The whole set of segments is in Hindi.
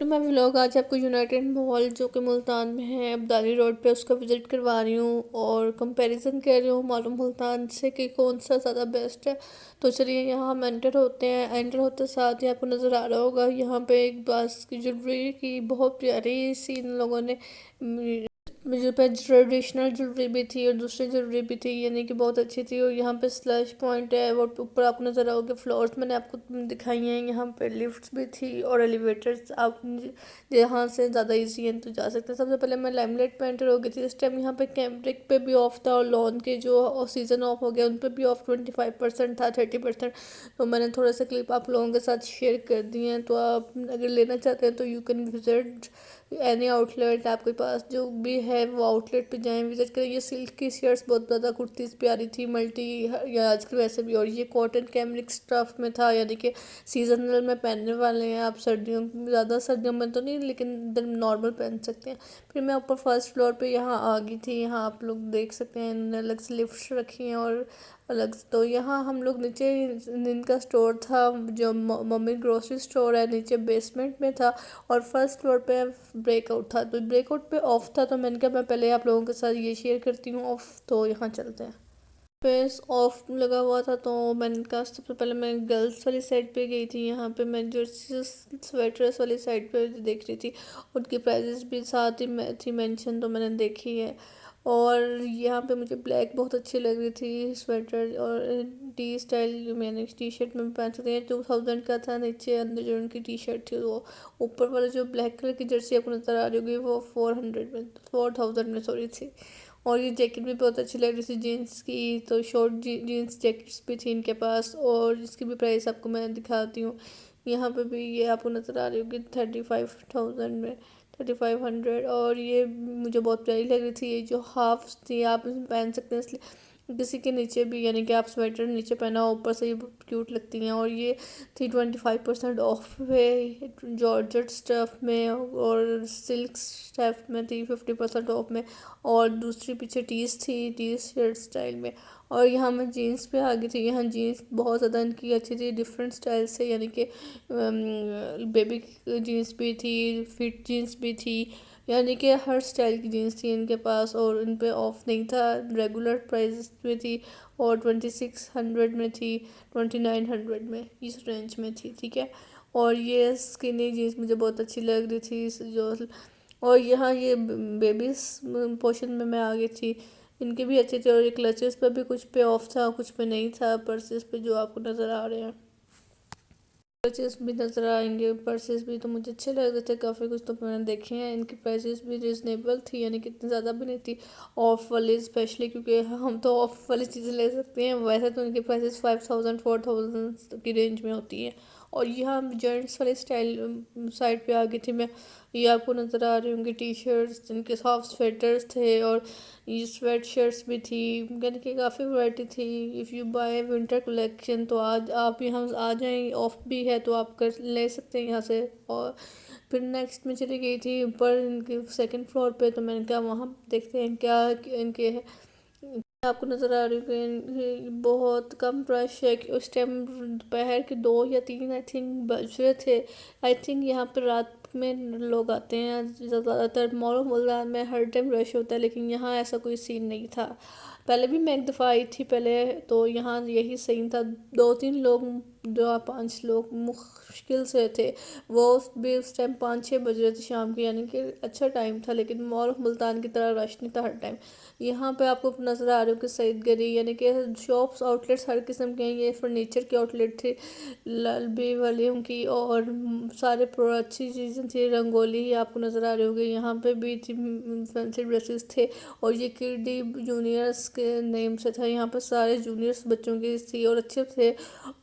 To my vlog. आज आपको यूनाइटेड मॉल जो कि मुल्तान में है अब्दाली रोड पे उसका विज़िट करवा रही हूँ और कंपैरिजन कर रही हूँ मालूम मुल्तान से कि कौन सा ज़्यादा बेस्ट है। तो चलिए यहाँ हम एंटर होते हैं। एंटर होते साथ ही आपको नज़र आ रहा होगा यहाँ पे एक बास की ज्वेलरी की बहुत प्यारी सी इन लोगों ने मुझे पे ट्रेडिशनल ज्वेलरी भी थी और दूसरी ज्वेलरी भी थी, यानी कि बहुत अच्छी थी। और यहाँ पे स्लैश पॉइंट है वो ऊपर आपको नज़र आओगे। फ्लोर्स मैंने आपको दिखाई हैं। यहाँ पे लिफ्ट्स भी थी और एलिवेटर्स आप यहाँ से ज़्यादा इजी है तो जा सकते हैं। सबसे पहले मैं लाइमलाइट पे एंटर हो गई थी। इस टाइम यहाँ पे कैमरिक पे भी ऑफ था और लॉन के जो सीज़न ऑफ हो गया उन पर भी ऑफ 25% था, 30%। तो मैंने थोड़ा सा क्लिप आप लोगों के साथ शेयर कर दिए हैं। तो आप अगर लेना चाहते हैं तो you can visit any outlet. आपके पास जो भी है वो आउटलेट पे जाएं, विजिट करें। ये सिल्क की शर्ट्स बहुत ज़्यादा कुर्तीज़ प्यारी थी, मल्टी या आजकल वैसे भी। और ये कॉटन कैमरिक स्टफ में था, यानी कि सीजनल में पहनने वाले हैं आप। सर्दियों ज़्यादा सर्दियों में तो नहीं, लेकिन नॉर्मल पहन सकते हैं। फिर मैं ऊपर फर्स्ट फ्लोर पे यहाँ आ गई थी। यहाँ आप लोग देख सकते हैं अलग से लिफ्ट रखी हैं और अलग से। तो यहाँ हम लोग नीचे इनका स्टोर था जो मम्मी ग्रोसरी स्टोर है, नीचे बेसमेंट में था और फर्स्ट फ्लोर पे ब्रेकआउट था। तो ब्रेकआउट पे ऑफ था तो मैंने कहा मैं पहले आप लोगों के साथ ये शेयर करती हूँ ऑफ। तो यहाँ चलते हैं। फेस ऑफ लगा हुआ था तो मैंने कहा सबसे पहले मैं गर्ल्स वाली साइड पे गई थी। यहाँ पे मैं जर्सी स्वेटर्स वाली साइड पे देख रही थी। उनकी प्राइजेस भी साथ ही थी मेंशन, तो मैंने देखी है। और यहाँ पे मुझे ब्लैक बहुत अच्छी लग रही थी स्वेटर। और टी स्टाइल मैंने टी शर्ट में पहन सकते हैं। 2000 का था नीचे, अंदर जो उनकी टी शर्ट थी वो। ऊपर वाला जो ब्लैक कलर की जर्सी आपको नज़र आ रही होगी वो 400 में 4000 में सॉरी थी। और ये जैकेट भी बहुत अच्छी लग रही थी जीन्स की। तो शॉर्ट जीन्स जैकेट्स भी थी इनके पास और इसकी भी प्राइस आपको मैं दिखाती हूँ। यहाँ पे भी ये आपको नज़र आ रही होगी 35,000 में, 3500। और ये मुझे बहुत प्यारी लग रही थी। ये जो हाफ थी आप इसमें पहन सकते हैं, इसलिए किसी के नीचे भी, यानी कि आप स्वेटर नीचे पहना हो ऊपर से ये क्यूट लगती हैं। और ये थी 25% ऑफ है जॉर्जेट स्टफ में और सिल्क स्टफ में थी 50% ऑफ में। और दूसरी पीछे टीज थी, टी शर्ट स्टाइल में। और यहाँ मैं जीन्स पे आ गई थी। यहाँ जीन्स बहुत ज़्यादा इनकी अच्छी थी डिफरेंट स्टाइल से, यानी कि बेबी जीन्स भी थी, फिट जीन्स भी थी, यानी कि हर स्टाइल की जीन्स थी इनके पास। और इन पे ऑफ नहीं था, रेगुलर प्राइस में थी। और 2600 में थी, 2900 में, इस रेंज में थी, ठीक है। और ये स्किनी जीन्स मुझे बहुत अच्छी लग रही थी जो। और यहाँ ये बेबीज पोर्शन में मैं आ गई थी। इनके भी अच्छे थे। और ये क्लचेस पे भी कुछ पे ऑफ था कुछ पे नहीं था। पर्सेस पे जो आपको नज़र आ रहे हैं परचेज भी नज़र आएंगे। पर्सेस भी तो मुझे अच्छे लग रहे थे काफ़ी कुछ, तो मैंने देखे हैं। इनकी प्राइसेस भी रिजनेबल थी, यानी कि इतनी ज़्यादा भी नहीं थी। ऑफ वाली स्पेशली, क्योंकि हम तो ऑफ वाली चीज़ें ले सकते हैं, वैसे तो इनकी प्राइसेस 5000 4000 की रेंज में होती हैं। और यहाँ जेंट्स वाली स्टाइल साइड पे आ गई थी मैं। ये आपको नज़र आ रही होंगी टी शर्ट्स, जिनके सॉफ्ट स्वेटर्स थे और ये स्वेट शर्ट्स भी थी, यानी कि काफ़ी वैरायटी थी। If you buy winter collection तो आज आप यहाँ आ जाएँ, ऑफ भी है तो आप कर ले सकते हैं यहाँ से। और फिर नेक्स्ट में चली गई थी ऊपर इनके सेकंड फ्लोर पे। तो मैंने कहा वहाँ देखते हैं क्या इनके है। आपको नज़र आ रही है बहुत कम प्राइस है कि उस टाइम दोपहर के 2 या 3 आई थिंक बज रहे थे। आई थिंक यहाँ पर रात में लोग आते हैं ज़्यादातर। मॉल मुल्तान में हर टाइम रश होता है, लेकिन यहाँ ऐसा कोई सीन नहीं था। पहले भी मैं एक दफ़ा आई थी पहले, तो यहाँ यही सीन था। 2-3 लोग, 2 या 5 लोग मुश्किल से थे। वो भी उस टाइम 5-6 बज रहे थे शाम के, यानी कि अच्छा टाइम था। लेकिन मॉल मुल्तान की तरह रश नहीं था हर टाइम। यहाँ पे आपको नज़र आ रही हो कि सईद गली, यानी कि शॉप्स आउटलेट्स हर किस्म के हैं। ये फर्नीचर की आउटलेट थी ललबी वालियों की, और सारे अच्छी चीज़ें थी। रंगोली आपको नज़र आ रही होगी। यहाँ पे भी थी, फैंसी ड्रेसेस थे। और ये किडी जूनियर्स के नेम से था। यहाँ पे सारे जूनियर्स बच्चों की थी और अच्छे थे।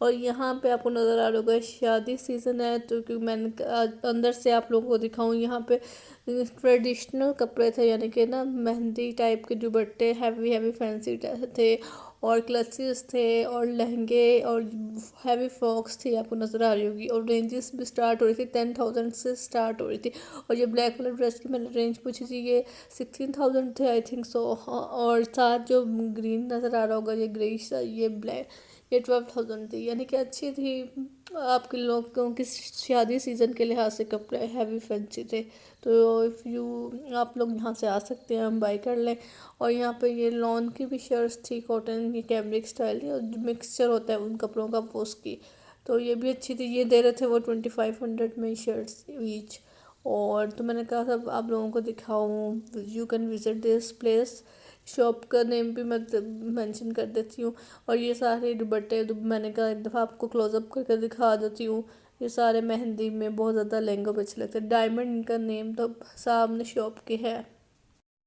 और यहाँ पे आपको नज़र आ रहा होगा शादी सीज़न है, तो क्योंकि मैंने अंदर से आप लोगों को दिखाऊँ। यहाँ पे ट्रेडिशनल कपड़े थे, यानी कि ना मेहंदी टाइप के दुपट्टे हैवी हैवी फैंसी थे। और क्लचेस थे और लहंगे और हैवी फ्रॉक्स थी आपको नज़र आ रही होगी। और रेंजेस भी स्टार्ट हो रही थी 10,000 से स्टार्ट हो रही थी। और ये ब्लैक वाला ड्रेस की मैंने रेंज पूछी थी, ये 16,000 थे आई थिंक सो। और साथ जो ग्रीन नज़र आ रहा होगा ये ग्रे, ये ब्लैक, ये 12,000 थी, यानी कि अच्छी थी। आपके लोगों की शादी सीज़न के लिहाज से कपड़े हैवी फैंसी थे। तो इफ़ यू आप लोग यहाँ से आ सकते हैं, हम बाई कर लें। और यहाँ पे ये लॉन की भी शर्ट्स थी, कॉटन की कैमरिक स्टाइल की, और जो मिक्सचर होता है उन कपड़ों का वो उसकी, तो ये भी अच्छी थी। ये दे रहे थे वो 2500 में शर्ट्स ईच। और तो मैंने कहा था आप लोगों को दिखाऊं, you can visit this place. Shop का नेम भी मैं मेंशन कर देती हूँ। और ये सारे दुपट्टे मैंने कहा एक दफ़ा आपको क्लोजअप करके दिखा देती हूँ। ये सारे मेहंदी में बहुत ज़्यादा लहंगा पे अच्छे लगते हैं। डायमंड इनका नेम तो सामने शॉप के है,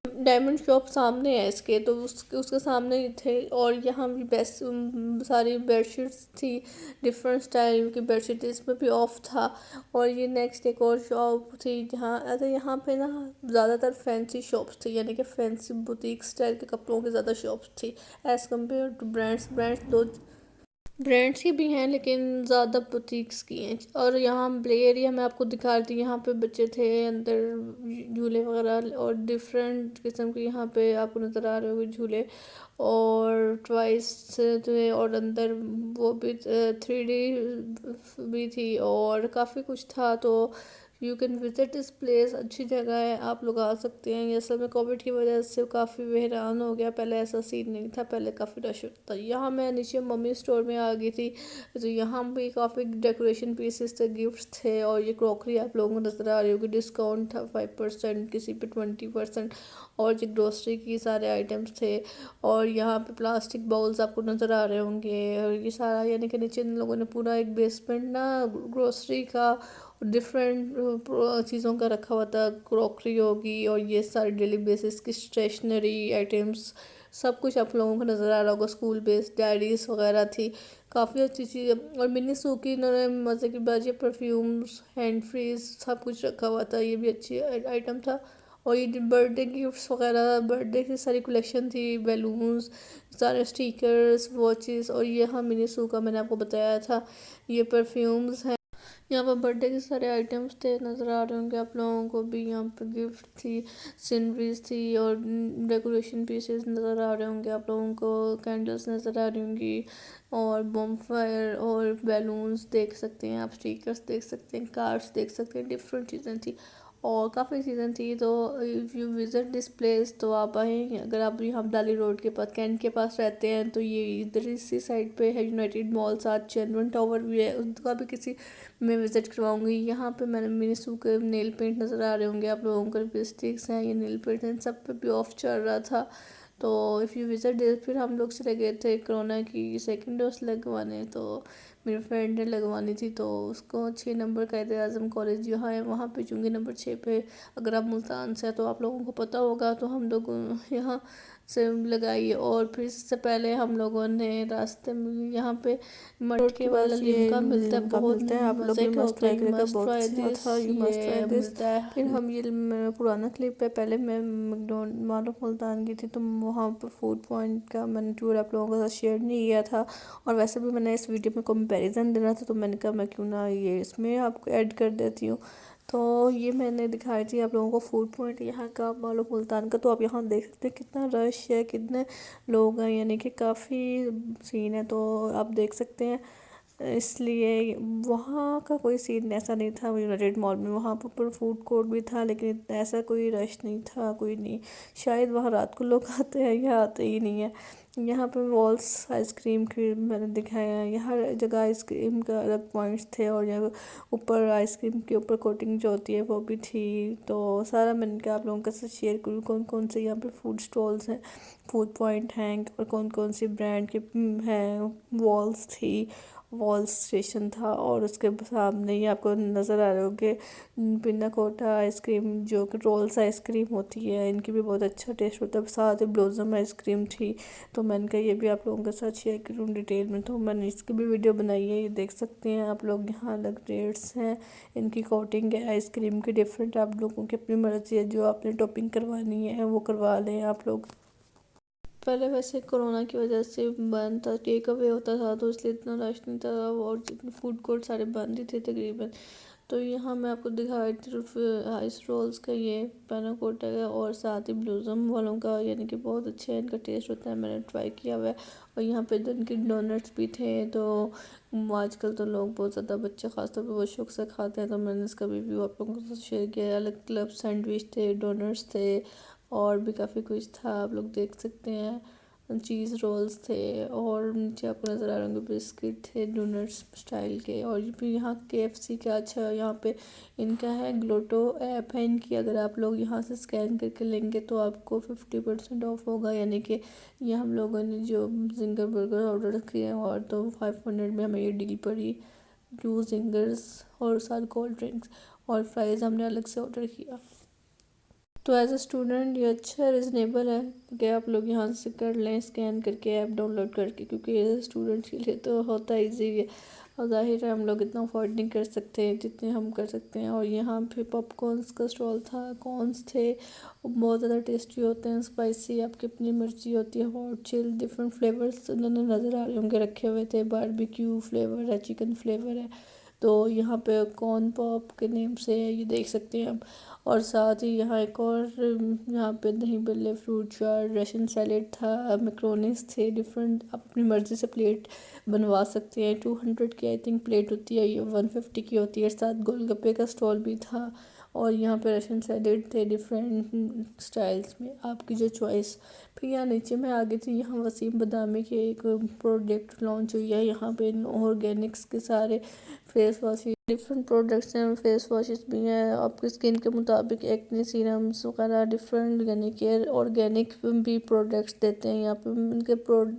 डायमंड शॉप सामने है इसके, तो उसके सामने ही थे। और यहाँ भी बेस्ट सारी बेडशीट्स थी, डिफरेंट स्टाइल की बेडशीट, इसमें भी ऑफ था। और ये नेक्स्ट एक और शॉप थी जहाँ, अरे यहाँ पे ना ज़्यादातर फैंसी शॉप्स थी, यानी कि फैंसी बुटीक स्टाइल के कपड़ों की ज़्यादा शॉप्स थी एज़ कम्पेयर टू ब्रांड्स दो ब्रांड्स की भी हैं लेकिन ज़्यादा बुटीक्स की हैं। और यहाँ प्ले एरिया में आपको दिखा रही थी, यहाँ पे बच्चे थे अंदर झूले वगैरह, और डिफरेंट किस्म के यहाँ पे आपको नज़र आ रहे होंगे झूले और ट्वाइस थे। और अंदर वो भी 3D भी थी और काफ़ी कुछ था। तो you can visit this place, अच्छी जगह है, आप लोग आ सकते हैं। ये असल में कोविड की वजह से काफ़ी बहरान हो गया, पहले ऐसा सीन नहीं था, पहले काफ़ी रश होता था। यहाँ मैं नीचे मम्मी स्टोर में आ गई थी, तो यहाँ भी काफ़ी डेकोरेशन पीसेस थे, गिफ्ट्स थे। और ये क्रॉकरी आप लोगों को नज़र आ रही होगी, डिस्काउंट था 5%, किसी पे 20%। और जो ग्रोसरी की सारे आइटम्स थे। और यहाँ पे प्लास्टिक बाउल्स आपको नज़र आ रहे होंगे। और ये सारा यानी कि नीचे इन लोगों ने पूरा एक बेसमेंट ना ग्रोसरी का डिफरेंट चीज़ों का रखा हुआ था, क्रॉकरी होगी और ये सारी डेली बेसिस की स्टेशनरी आइटम्स, सब कुछ आप लोगों को नज़र आ रहा होगा। स्कूल बेस्ड डायरीज वगैरह थी, काफ़ी अच्छी चीज़। और मिनी सू की इन्होंने मज़े की बात, ये परफ्यूम्स, हैंड फ्रीज, सब कुछ रखा हुआ था, ये भी अच्छी आइटम था। और ये बर्थडे गिफ्ट्स वगैरह, बर्थडे की सारी कलेक्शन थी, बैलून्स, सारे स्टिकर्स, वॉचेस। और ये हाँ मिनी सू का मैंने आपको बताया था, ये परफ्यूम्स हैं। यहाँ पर बर्थडे के सारे आइटम्स थे, नज़र आ रहे होंगे आप लोगों को भी। यहाँ पे गिफ्ट थी, सीनरीज थी और डेकोरेशन पीसेस नज़र आ रहे होंगे आप लोगों को, कैंडल्स नज़र आ रही होंगी और बॉम्बफायर और बैलून्स देख सकते हैं आप, स्टिकर्स देख सकते हैं, कार्ड्स देख सकते हैं, डिफरेंट चीज़ें थी और काफ़ी चीज़ें थी। तो if you visit this place तो आप आएँ, अगर आप यहाँ डाली रोड के पास, कैंट के पास रहते हैं, तो ये इधर इसी साइड पे है यूनाइटेड मॉल, साथ चैनवन टावर भी है, उसका भी किसी मैं विज़िट करवाऊँगी। यहाँ पे मैंने मिनी सू के नेल पेंट नज़र आ रहे होंगे आप लोगों को, लिपस्टिक्स हैं, ये नेल पेंट हैं, सब पे भी ऑफ चल रहा था। तो इफ़ यू विज़िट, फिर हम लोग चले गए थे कोरोना की सेकेंड डोज लगवाने। तो मेरे फ्रेंड ने लगवानी थी, तो उसको 6 नंबर कायदे आज़म कॉलेज यहाँ है, वहाँ पे चूँकि नंबर 6 पे। अगर आप मुल्तान से हैं तो आप लोगों को पता होगा, तो हम लोग यहाँ से लगाई। और फिर इससे पहले हम लोगों ने रास्ते में यहाँ पे रोड मटके के वाला पास ये लिमका मिलता है, लिम्का बहुत मिलता है, आप लोग मज़े यू का मस्ट होता है, ट्राई यू करेगा, मस्ट बहुत ट्राई अच्छा दिस। था, यू मस्ट ट्राई ये दिस। मिलता फिर है। हम ये मेरा पुराना क्लिप है, पहले मैं मैकडोनल्ड मानो मुल्तान की थी, तो वहाँ पर फूड पॉइंट का मैंने टूर आप लोगों के साथ शेयर नहीं किया था। और वैसे भी मैंने इस वीडियो में कंपैरिजन देना था, तो मैंने कहा मैं क्यों ना ये इसमें आपको ऐड कर देती हूँ। तो ये मैंने दिखाई थी आप लोगों को फूड पॉइंट यहाँ का, मालो मुल्तान का। तो आप यहाँ देख सकते हैं कितना रश है, कितने लोग हैं, यानी कि काफ़ी सीन है, तो आप देख सकते हैं। इसलिए वहाँ का कोई सीन ऐसा नहीं था यूनाइटेड मॉल में, वहाँ पर फूड कोर्ट भी था लेकिन इतना ऐसा कोई रश नहीं था, कोई नहीं। शायद वहाँ रात को लोग आते हैं, यहाँ आते ही नहीं है। यहाँ पे वॉल्स आइसक्रीम की मैंने दिखाया है, यहाँ हर जगह आइसक्रीम का अलग पॉइंट्स थे। और यहाँ ऊपर आइसक्रीम के ऊपर कोटिंग जो होती है वो भी थी। तो सारा मैंने कहा आप लोगों के साथ शेयर करूँ कौन कौन से यहाँ पे फूड स्टॉल्स हैं, फूड पॉइंट हैं, और कौन कौन सी ब्रांड के हैं। वॉल्स थी, वॉल स्टेशन था, और उसके सामने ही आपको नज़र आ रहे होंगे पिन्ना कोटा आइसक्रीम, जो कि रोल्स आइसक्रीम होती है, इनकी भी बहुत अच्छा टेस्ट होता है। साथ ही ब्लोज़म आइसक्रीम थी, तो मैंने कहा ये भी आप लोगों के साथ शेयर करूँ डिटेल में। तो मैंने इसकी भी वीडियो बनाई है, ये देख सकते हैं आप लोग। यहाँ अलग रेट्स हैं, इनकी कोटिंग है आइसक्रीम की डिफरेंट, आप लोगों की अपनी मर्ज़ी है, जो आपने टॉपिंग करवानी है वो करवा लें आप लोग। पहले वैसे कोरोना की वजह से बंद था, टेक अवे होता था, तो इसलिए इतना रश नहीं था। और जितने फूड कोर्ट सारे बंद ही थे तकरीबन। तो यहाँ मैं आपको दिखा रही थी आइस रोल्स का ये पैना कोटा है, और साथ ही ब्लूज़म वालों का, यानी कि बहुत अच्छा इनका टेस्ट होता है, मैंने ट्राई किया हुआ है। और यहाँ पे डंकिन डोनट्स भी थे। तो आजकल तो लोग बहुत ज़्यादा, बच्चे खासतौर पे बहुत शौक से खाते हैं, तो मैंने इसका रिव्यू आप लोगों के साथ शेयर किया। अलग क्लब सैंडविच थे, डोनट्स थे, और भी काफ़ी कुछ था, आप लोग देख सकते हैं। चीज़ रोल्स थे, और नीचे आपको नज़र आ रहे होंगे बिस्किट थे डोनट्स स्टाइल के। और भी यहाँ KFC का, अच्छा यहाँ पे इनका है ग्लोटो ऐप है इनकी, अगर आप लोग यहाँ से स्कैन करके लेंगे तो आपको 50% ऑफ होगा। यानी कि ये हम लोगों ने जो जिंगर बर्गर ऑर्डर किए हैं, और तो 500 में हमें ये डील पड़ी, 2 जिंगर्स और साथ कोल्ड ड्रिंक्स, और फ्राइज़ हमने अलग से ऑर्डर किया। तो एज अ स्टूडेंट ये अच्छा रिजनेबल है कि आप लोग यहाँ से कर लें स्कैन करके, ऐप डाउनलोड करके, क्योंकि एज अ स्टूडेंट के लिए तो होता ईजी है, और जाहिर है हम लोग इतना अफोर्ड नहीं कर सकते जितने हम कर सकते हैं। और यहाँ पे पॉपकॉर्न्स का स्टॉल था, कॉर्न्स थे, बहुत ज़्यादा टेस्टी होते हैं, स्पाइसी, आपकी अपनी मर्जी होती है। हॉट चिल डिफरेंट फ्लेवर्स उन्होंने नज़र आ रहे होंगे रखे हुए थे, बारबेक्यू फ्लेवर है, चिकन फ्लेवर है। तो यहाँ पे कॉर्न पॉप के नेम से है, ये देख सकते हैं आप। और साथ ही यहाँ एक और यहाँ पे दही बल्ले, फ्रूट चाट, रशियन सैलेड था, मैक्रोनीस थे डिफरेंट, आप अपनी मर्ज़ी से प्लेट बनवा सकते हैं। 200 की आई थिंक प्लेट होती है, ये 150 की होती है। साथ गोलगप्पे का स्टॉल भी था, और यहाँ पे रशियन सैलेड थे डिफरेंट स्टाइल्स में, आपकी जो चॉइस। फिर यहाँ नीचे में आ गई थी, यहाँ वसीम बदामी के एक प्रोडक्ट लॉन्च हुई है, यहाँ पे ऑर्गेनिक्स के सारे फेस वॉश, डिफरेंट प्रोडक्ट्स हैं, फेस वॉशेस भी हैं आपकी स्किन के मुताबिक, एक्ने सीरम्स वगैरह डिफरेंट, यानी केयर ऑर्गेनिक भी प्रोडक्ट्स देते हैं यहाँ पे। उनके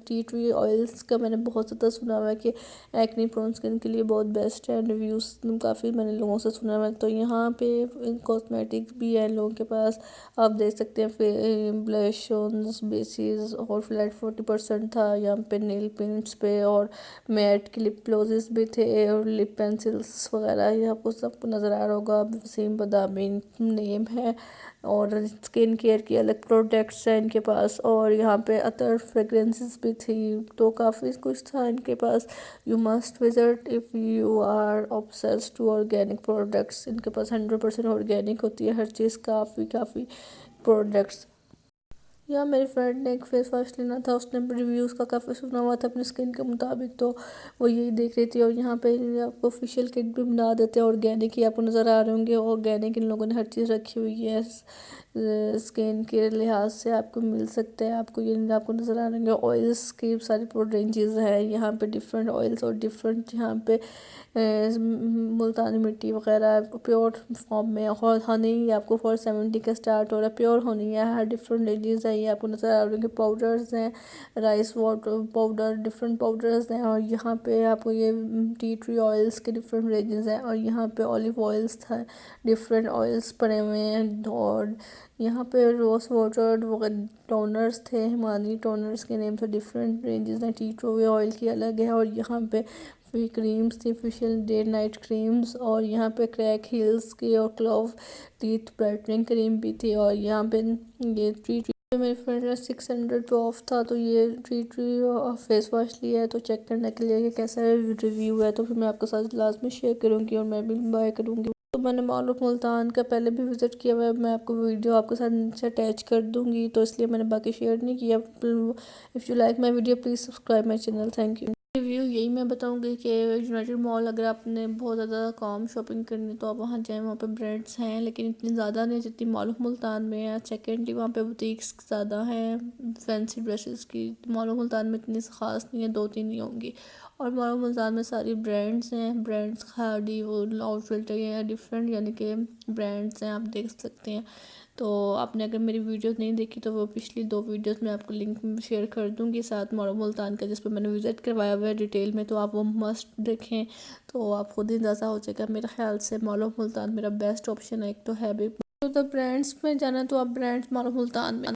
टी ट्री ऑयल्स का मैंने बहुत ज़्यादा सुना हुआ है कि एक्ने प्रोन स्किन के लिए बहुत बेस्ट है, रिव्यूज़ काफ़ी मैंने लोगों से सुना हुआ है। तो यहाँ पे कॉस्मेटिक्स भी है लोगों के पास, आप देख सकते हैं, ब्लश ऑन बेसिस और फ्लैट 40% था यहाँ पे, नेल पेंट्स पे, और मैट के लिप ग्लॉसेस भी थे, और लिप पेंसिल्स वगैरह, ये आपको सबको नज़र आ रहा होगा। वसीम बदामी नेम है, और स्किन केयर की अलग प्रोडक्ट्स हैं इनके पास, और यहाँ पे अतर फ्रेगरेंसेस भी थी। तो काफ़ी कुछ था इनके पास। You must visit if you are obsessed to organic products. इनके पास 100% ऑर्गेनिक होती है हर चीज़, काफ़ी प्रोडक्ट्स। या मेरी फ्रेंड ने एक फेस वॉश लेना था, उसने रिव्यूज़ का काफ़ी सुना हुआ था अपनी स्किन के मुताबिक, तो वो यही देख रही थी। और यहाँ पे आपको ऑफिशियल किट भी बना देते हैं, ऑर्गेनिक ही आपको नज़र आ रहे होंगे, ऑर्गेनिक इन लोगों ने हर चीज़ रखी हुई है, स्किन के लिहाज से आपको मिल सकते हैं। आपको ये आपको नज़र आ रहे होंगे ऑयल्स की सारी रेंजेस है यहाँ पे, डिफरेंट ऑयल्स और डिफरेंट यहाँ पे मुल्तानी मिट्टी वगैरह प्योर फॉर्म में, और हनी आपको 470 का स्टार्ट हो रहा है, प्योर हनी है, हर डिफरेंट रेंजेस है। ये आपको नज़र आ रहे हैं पाउडर्स हैं, rice water powder, different powders हैं। और यहाँ पे आपको ये टी ट्री ऑयल्स के डिफरेंट रेंजेस हैं, और यहाँ पे ऑलिव ऑयल्स था, डिफरेंट ऑयल्स पड़े हुए हैं। और यहाँ पे रोज़ वाटर वगैरह टोनर्स थे, हिमानी टोनर्स के नेम से डिफरेंट रेंजेस हैं, टी ट्री ऑयल की अलग है। और यहाँ पे फिर क्रीम्स थी, फेशियल डे नाइट क्रीम्स, और यहाँ पे क्रैक हिल्स की और क्लोव टीथ ब्राइटनिंग क्रीम भी थी। और यहाँ पे ये ट्री मेरी फ्रेंड ने 600 पे ऑफ था, तो ये ट्री फेस वॉश लिया है, तो चेक करने के लिए कि कैसा रिव्यू है, तो फिर मैं आपके साथ लास्ट में शेयर करूँगी, और मैं भी बाय करूँगी। तो मैंने माल ऑफ मुल्तान का पहले भी विज़िट किया हुआ है, मैं आपको वीडियो आपके साथ नीचे अटैच कर दूँगी, तो इसलिए मैंने बाकी शेयर नहीं किया। If you like my video please subscribe my channel, thank you. Review यही मैं बताऊंगी कि यूनाइटेड मॉल अगर आपने बहुत ज़्यादा कम शॉपिंग करनी तो आप वहाँ जाएं, वहाँ पे ब्रांड्स हैं लेकिन इतनी ज़्यादा नहीं जितनी मॉल ऑफ मुल्तान में है। सेकेंडली वहाँ पे बुटीक्स ज़्यादा हैं फैंसी ड्रेसेस की, मॉल ऑफ मुल्तान में इतनी ख़ास नहीं है, 2-3 ही होंगी। और मॉल ऑफ मुल्तान में सारी ब्रांड्स हैं, ब्रांड्स खादी वो आउटफिट है डिफरेंट, यानी कि ब्रांड्स हैं, आप देख सकते हैं। तो आपने अगर मेरी वीडियो नहीं देखी तो वो पिछली 2 वीडियोस मैं आपको लिंक शेयर कर दूँगी साथ मॉल ऑफ मुल्तान का, जिस पर मैंने विज़िट करवाया हुआ है डिटेल में, तो आप वो मस्ट देखें, तो आप खुद ही अंदाज़ा हो जाएगा। मेरे ख्याल से मॉल ऑफ मुल्तान मेरा बेस्ट ऑप्शन है, एक तो है भी। तो ब्रांड्स में जाना तो आप ब्रांड्स मॉल ऑफ मुल्तान में